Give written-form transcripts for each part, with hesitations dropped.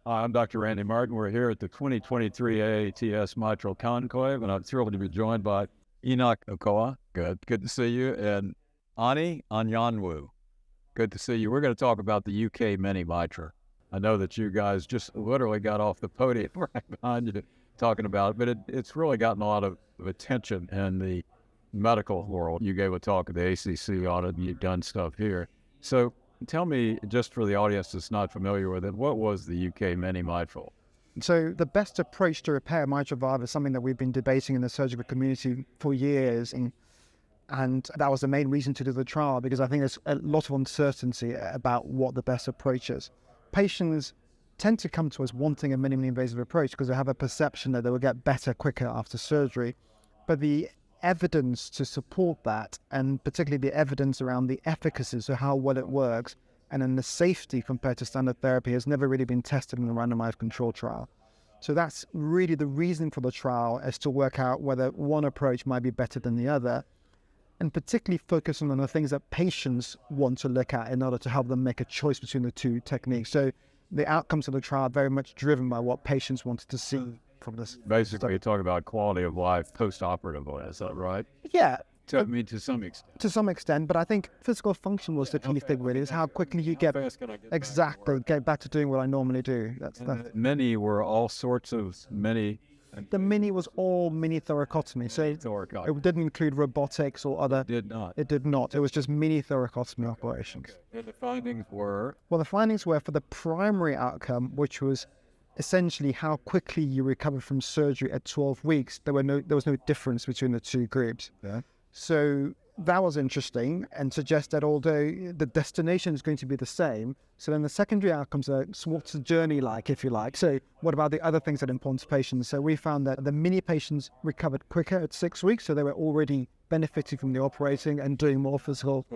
I'm Dr. Randy Martin. We're here at the 2023 AATS Mitral Conclave, and I'm thrilled to be joined by Enouch Akowuah. Good to see you. And Anyanwu. Good to see you. We're going to talk about the UK mini mitral. I know that you guys just literally got off the podium right behind you talking about it, but it's really gotten a lot of attention in the medical world. You gave a talk at the ACC on it, and you've done stuff here. So tell me, just for the audience that's not familiar with it, what was the UK mini mitral? So the best approach to repair mitral valve is something that we've been debating in the surgical community for years, and that was the main reason to do the trial, because I think there's a lot of uncertainty about what the best approach is. Patients tend to come to us wanting a minimally invasive approach because they have a perception that they will get better quicker after surgery, but the evidence to support that, and particularly the evidence around the efficacy, so how well it works, and then the safety compared to standard therapy, has never really been tested in a randomized control trial. So that's really the reason for the trial, is to work out whether one approach might be better than the other, and particularly focusing on the things that patients want to look at in order to help them make a choice between the two techniques. So the outcomes of the trial are very much driven by what patients wanted to see from this. Basically, you talk about quality of life post-operatively, is that right? Yeah. To some extent. To some extent, but I think physical function was the key thing, really, is how quickly you get get back to doing what I normally do. That's Many were all sorts of many. The mini was all mini thoracotomy, so it didn't include robotics or other. It did not. It did not. It was just mini thoracotomy operations. And the findings were? Well, the findings were for the primary outcome, which was essentially how quickly you recover from surgery at 12 weeks. There was no difference between the two groups. Yeah. So that was interesting, and suggests that although the destination is going to be the same, so then the secondary outcomes are, so what's the journey like, if you like? So what about the other things that are important to patients? So we found that the mini patients recovered quicker at 6 weeks, so they were already benefiting from the operating and doing more physical.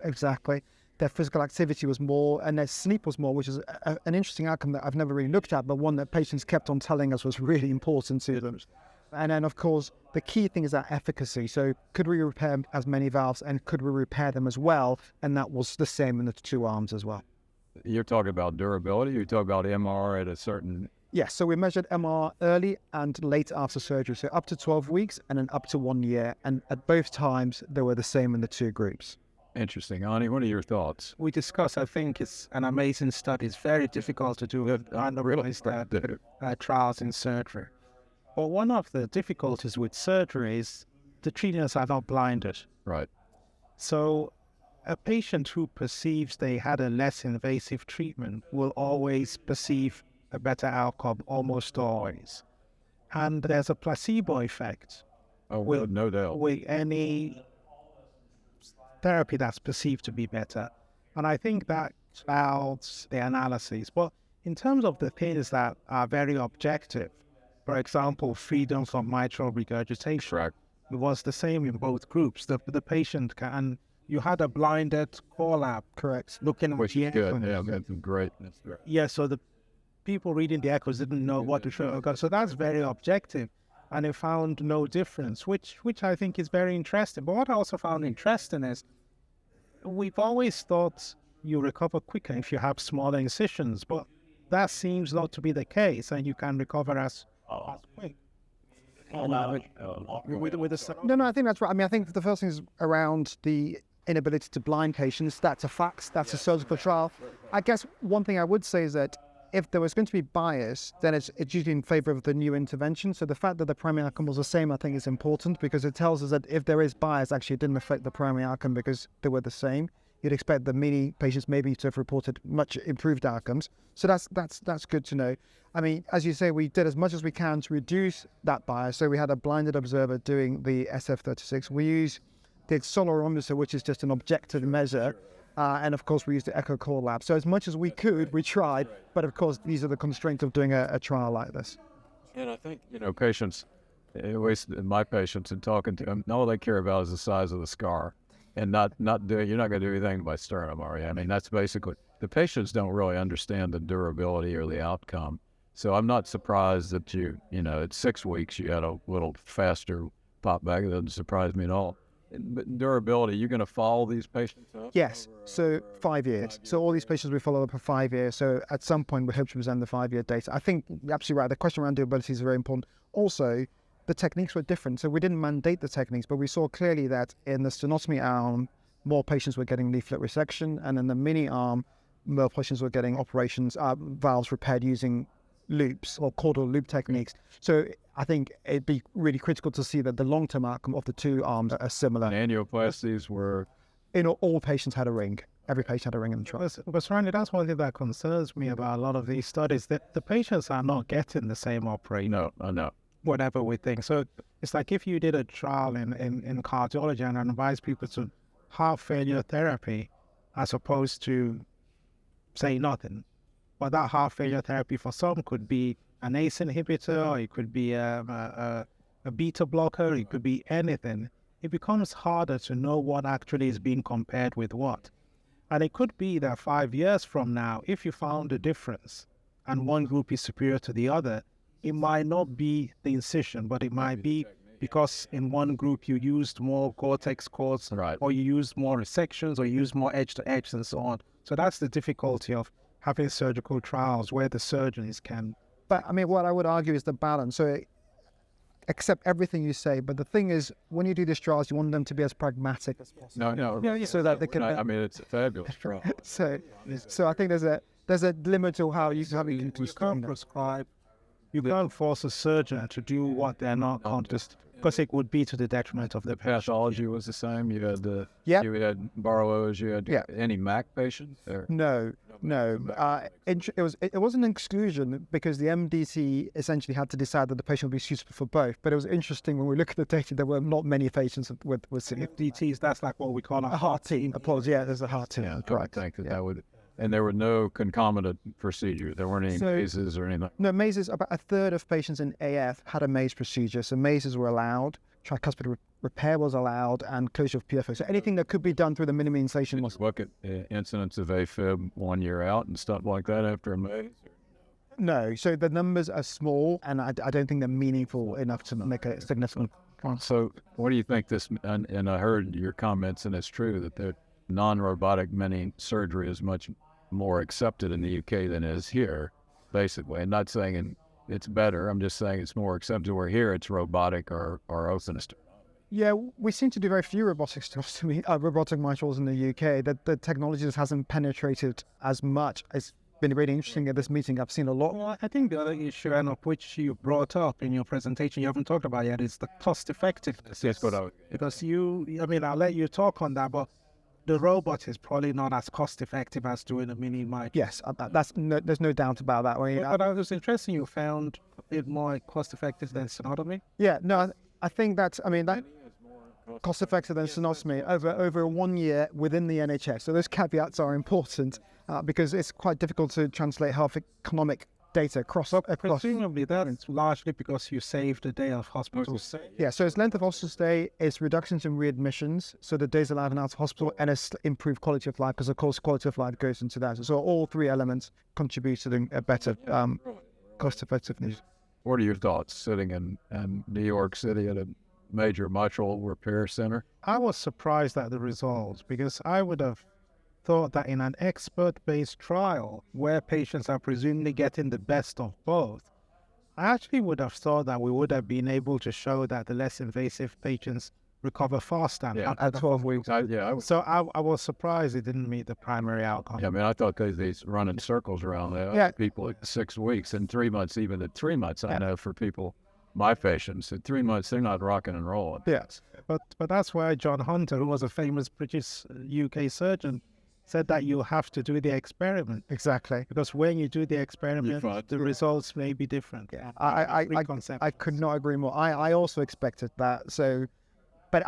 Exactly. Their physical activity was more, and their sleep was more, which is an interesting outcome that I've never really looked at, but one that patients kept on telling us was really important to them. And then, of course, the key thing is that efficacy. So could we repair as many valves, and could we repair them as well? And that was the same in the two arms as well. You're talking about durability? You're talking about MR at a certain... Yes, so we measured MR early and late after surgery, so up to 12 weeks and then up to 1 year. And at both times, they were the same in the two groups. Interesting. Ani, what are your thoughts? We discussed, I think it's an amazing study. It's very difficult to do unrealized trials in surgery. But one of the difficulties with surgery is the treatments are not blinded. Right. So a patient who perceives they had a less invasive treatment will always perceive a better outcome, almost always. And there's a placebo effect. Oh, no doubt. With any therapy that's perceived to be better. And I think that clouds the analysis. But in terms of the things that are very objective, for example, freedom from mitral regurgitation, Correct. It was the same in both groups. The patient can, you had a blinded core lab. Correct. Looking Which is good. Yeah, that's great. Yeah, so the people reading the echoes didn't know what to show. So that's very objective. And it found no difference, which I think is very interesting. But what I also found interesting is we've always thought you recover quicker if you have smaller incisions, but that seems not to be the case, and you can recover as quick. No, I think that's right. I mean, I think the first thing is around the inability to blind patients. That's a fact. That's a surgical trial. I guess one thing I would say is that if there was going to be bias, then it's usually in favor of the new intervention. So the fact that the primary outcome was the same, I think, is important, because it tells us that if there is bias, actually it didn't affect the primary outcome because they were the same. You'd expect the mini patients maybe to have reported much improved outcomes. So that's good to know. I mean, as you say, we did as much as we can to reduce that bias. So we had a blinded observer doing the SF36. We used the accelerometer, which is just an objective measure. And of course, we used the echo core lab. So as much as we could, we tried. But of course, these are the constraints of doing a trial like this. And I think, patients, at least my patients, and talking to them, all they care about is the size of the scar. And you're not going to do anything by sternum, are you? I mean, that's basically, the patients don't really understand the durability or the outcome. So I'm not surprised that at 6 weeks, you had a little faster pop back. It doesn't surprise me at all. But durability, you're going to follow these patients up? Yes, so 5 years. So all these patients we follow up for 5 years. So at some point we hope to present the 5-year data. I think you're absolutely right. The question around durability is very important. Also, the techniques were different. So we didn't mandate the techniques, but we saw clearly that in the stenotomy arm, more patients were getting leaflet resection, and in the mini arm, more patients were getting valves repaired using loops or caudal loop techniques. So I think it'd be really critical to see that the long-term outcome of the two arms are similar. And angioplasties were... All patients had a ring. Every patient had a ring in the trial. But Randy, that's one thing that concerns me about a lot of these studies, that the patients are not getting the same operation. No, I know. Whatever we think. So it's like if you did a trial in cardiology and advised people to heart failure therapy as opposed to, say, nothing. But that heart failure therapy for some could be an ACE inhibitor, or it could be a beta blocker, it could be anything. It becomes harder to know what actually is being compared with what. And it could be that 5 years from now, if you found a difference and one group is superior to the other, it might not be the incision, but it might be because in one group you used more cortex cords, right, or you used more resections, or you used more edge to edge and so on. So that's the difficulty of having surgical trials where the surgeons can... But I mean, what I would argue is the balance. So accept everything you say, but the thing is, when you do these trials, you want them to be as pragmatic as possible. No. So that they can... I mean, it's a fabulous trial. So I think there's a limit to how you can prescribe. You can't force a surgeon to do what they're not conscious, because it would be to the detriment of the pathology was the same. You had you had Barlow's, you had any MAC patients? No. It wasn't an exclusion because the MDT essentially had to decide that the patient would be suitable for both. But it was interesting when we look at the data, there were not many patients with MDTs. That's like what we call a heart team. There's a heart team. Yeah, correct. I think that would. And there were no concomitant procedure. There weren't any mazes or anything. No, mazes. About a third of patients in AF had a maze procedure. So mazes were allowed, tricuspid repair was allowed, and closure of PFO. So anything that could be done through the minimization was... Look at incidence of AFib 1 year out and stuff like that after a maze? No. So the numbers are small, and I don't think they're meaningful enough to make a significant... So what do you think this... And I heard your comments, and it's true, that the non-robotic mini surgery is much more accepted in the UK than it is here, basically. I'm not saying it's better. I'm just saying it's more accepted. Where here it's robotic or open. Yeah, we seem to do very few robotic mitrals in the UK. That the technology just hasn't penetrated as much. It's been really interesting at this meeting. I've seen a lot. Well, I think the other issue, and of which you brought up in your presentation, you haven't talked about yet, is the cost effectiveness. Yes, but because I'll let you talk on that, but the robot is probably not as cost effective as doing a mini mic. Yes, there's no doubt about that. But it was interesting you found it more cost effective than stenotomy. Yeah, no, I think that cost effective than stenotomy over 1 year within the NHS. So those caveats are important because it's quite difficult to translate health economic data across. Presumably that's largely because you saved a day of hospital stay. Yeah, so it's length of hospital stay, it's reductions in readmissions, so the days allowed in out of hospital, and it's improved quality of life, because of course quality of life goes into that. So all three elements contribute to a better cost effectiveness. What are your thoughts sitting in New York City at a major mitral repair center? I was surprised at the results, because I would have thought that in an expert-based trial where patients are presumably getting the best of both, I actually would have thought that we would have been able to show that the less invasive patients recover faster at 12 weeks. So I was surprised it didn't meet the primary outcome. Yeah, I mean, I thought these running circles around that. People at 6 weeks and 3 months, even at 3 months, I know for people, my patients, at 3 months, they're not rocking and rolling. Yes. But that's why John Hunter, who was a famous British UK surgeon, said that you have to do the experiment. Exactly. Because when you do the experiment, the results may be different. Yeah. I could not agree more. I also expected that. So, but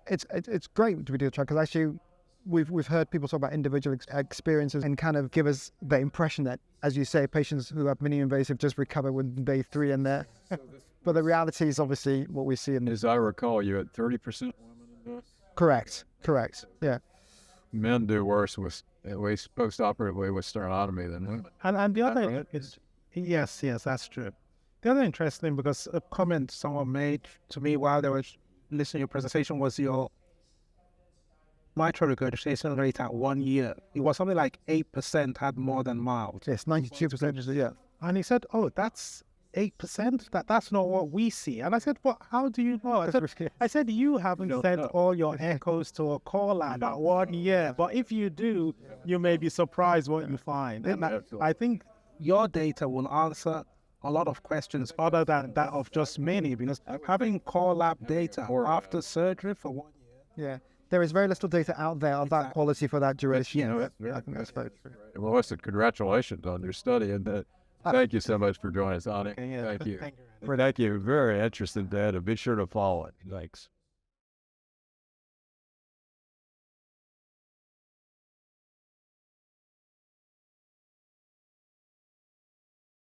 it's great to do the trial, because actually we've heard people talk about individual experiences and kind of give us the impression that, as you say, patients who have minimally invasive just recover within day 3 and there. But the reality is obviously what we see in... As I recall, you had 30% women in this? Correct. Yeah. Men do worse with, at least post-operatively, with sternotomy than women. And the other is, yes, that's true. The other interesting, because a comment someone made to me while they were listening to your presentation, was your mitral regurgitation rate at 1 year. It was something like 8% had more than mild. Yes, 92%. Yeah. And he said, "Oh, that's 8%. That's not what we see." And I said, "Well, how do you know?" I said, "You haven't sent all your echoes to a core lab at 1 year, but if you do, you may be surprised what you find." And I think your data will answer a lot of questions other than that of just many, because having core lab data after surgery for 1 year. Yeah. There is very little data out there of that quality for that duration. I think that's very true. Well, listen, congratulations on your study, and thank you so much for joining us, Ani. Thank you. Thank you. Very interesting data. Be sure to follow it. Thanks.